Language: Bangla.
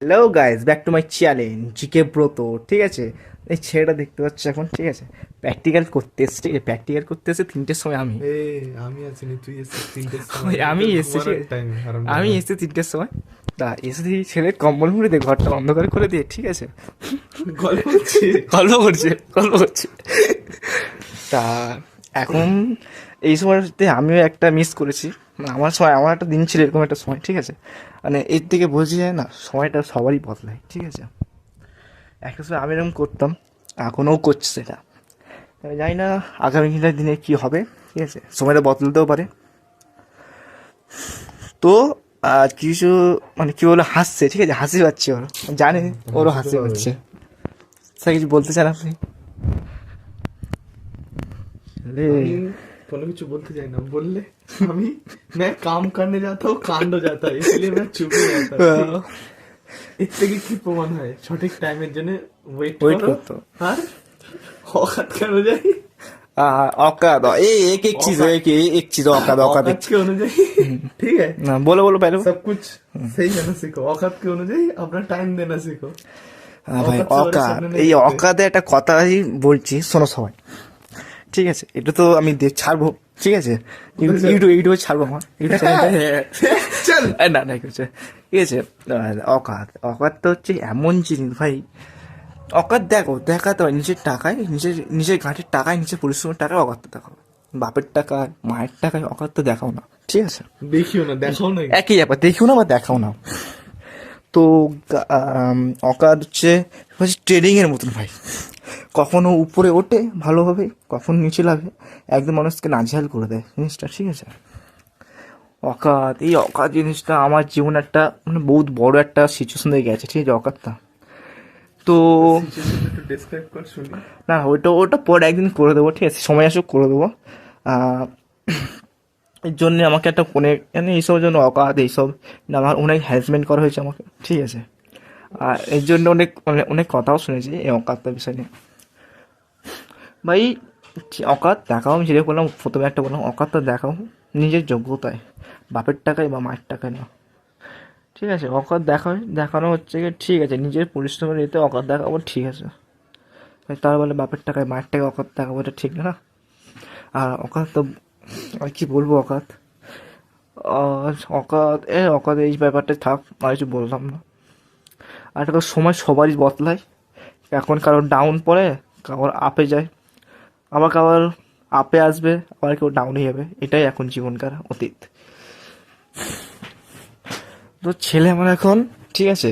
Hello guys, back to my challenge GK ব্রত। ঠিক আছে, এই ছেলেটা দেখতে পাচ্ছ এখন। ঠিক আছে, প্র্যাকটিক্যাল করতে এসছে। ঠিক আছে, প্র্যাকটিক্যাল করতে এসে 3টের সময় আমি এ আমি আসিনি, তুই এসেছিস 3টের সময়। এটা আমি তোর এসেছি। ঠিক ঘুমানোর আছে, টাইম, হারাম আমি দাদা। এসেছি 3টের সময়। তা এসে দেখি ছেলে কম্বল মুড়ে দিয়ে ঘরটা অন্ধকার করে দিয়ে, ঠিক আছে, গল্প হচ্ছে। গল্প করছে। তা এখন এই সময়টাতে আমিও একটা মিস করেছি। মানে আমার একটা দিন ছিল এরকম একটা সময়। ঠিক আছে, মানে এর থেকে বোঝা যায় না, সময়টা সবারই বদলায়। ঠিক আছে, একটা সময় আমি এরকম করতাম, এখনও করছি সেটা। আমি জানি না আগামীকালের দিনে কি হবে। ঠিক আছে, সময়টা বদলাতেও পারে। তো কিছু মানে কি বলে হাসছে। ঠিক আছে, হাসি পাচ্ছে ওর, জানে ওরও হাসি তো হাসি পাবে। পাচ্ছে। স্যার কিছু বলতে চান আপনি? রে আমি কোনো কিছু বলতে চাই না, বললে আমি मैं काम करने जाता हूँ, कांड हो जाता है, इसलिए मैं चुप हो जाता हूँ, ठीक? এর থেকে কি প্রমাণ হয়? সঠিক টাইমের জন্য ওয়েট ওয়েট করো। করতো। আর औकात के अनुযায়ী, औकात एक एक चीज है, औकात एक चीज औकात औकात एक औकात के अनुযায়ী, ठीक है? ना, बोलो बोलो पहले। सब कुछ सही करना सीखो, औकात के अनुযায়ী अपना टाइम देना सीखो। ভাই औकात से बड़े অকাত, सपने नहीं এই देखते। অকাতে একটা কথাই বলছি, শোনো সবাই। ঠিক আছে, এটা তো আমি ছাড়বো। ঠিক আছে, কোথায় ছাড়বো? ইউটিউবে ছাড়বো আমার ইউটিউব চ্যানেলটা। চল। না না, ঠিক আছে। ঠিক আছে, অকাত অকাত তো হচ্ছে এমন জিনিস ভাই। অকাত দেখো, দেখাতে হয় নিজের টাকায়, নিজের নিজের ঘাটের টাকায়, নিজের পরিশ্রমের টাকায় অকাতটা দেখাও। বাপের টাকায়, মায়ের টাকায় অকাত তো দেখাও না। ঠিক আছে, দেখিও না, দেখাও না। একই ব্যাপার, দেখিও না বা দেখাও না। তো আম, অকাত হচ্ছে হচ্ছে ট্রেডিং এর মতন ভাই। কখনো উপরে ওঠে ভালোভাবে, কখন নিচে লাগে, একদম মানুষকে নাজেহাল করে দেয় জিনিসটা। ঠিক আছে, অকাত, এই অকাত জিনিসটা আমার জীবনে একটা মানে বহুত বড় একটা সিচুয়েশন হয়ে গেছে। ঠিক আছে, অকাতটা তো সিচুয়েশন একটু ডেসক্রাইব কর শুনি। না, ওটা ওটা পরে একদিন করে দেবো। ঠিক আছে, সময় আসুক করে দেবো। আহ, এর জন্য আমাকে একটা অনেক মানে এইসবের জন্য অকাত এইসব না, আমার অনেক হ্যারাসমেন্ট করা হয়েছে আমাকে। ঠিক আছে, আর এর জন্য অনেক অনেক অনেক কথাও শুনেছি এই অকাতটার বিষয় নিয়ে। ভাই অকাত দেখাও, আমি যেটা বললাম প্রথমে, একটা বললাম অকাতটা দেখাও নিজের যোগ্যতায়, বাপের টাকায় বা মায়ের টাকায় না। ঠিক আছে, অকাত দেখানো হচ্ছে কি, ঠিক আছে, নিজের পরিশ্রমের এতে অকাত দেখাবো, ঠিক আছে। তার বলে বাপের টাকায় মায়ের টাকায় অকাত দেখাবো, এটা ঠিক না। আর অকাত তো আর কি বলবো, অকাত অকাত অকাত এই ব্যাপারটা থাক, আর কিছু বললাম না। আর একটা সময় সবারই বদলায়, এখন কারোর ডাউন পড়ে, কারোর আপে যায়, আবার কারোর আপে আসবে, আবার কেউ ডাউনে যাবে। এটাই এখন জীবনকার অতীত। তো ছেলে আমার এখন, ঠিক আছে,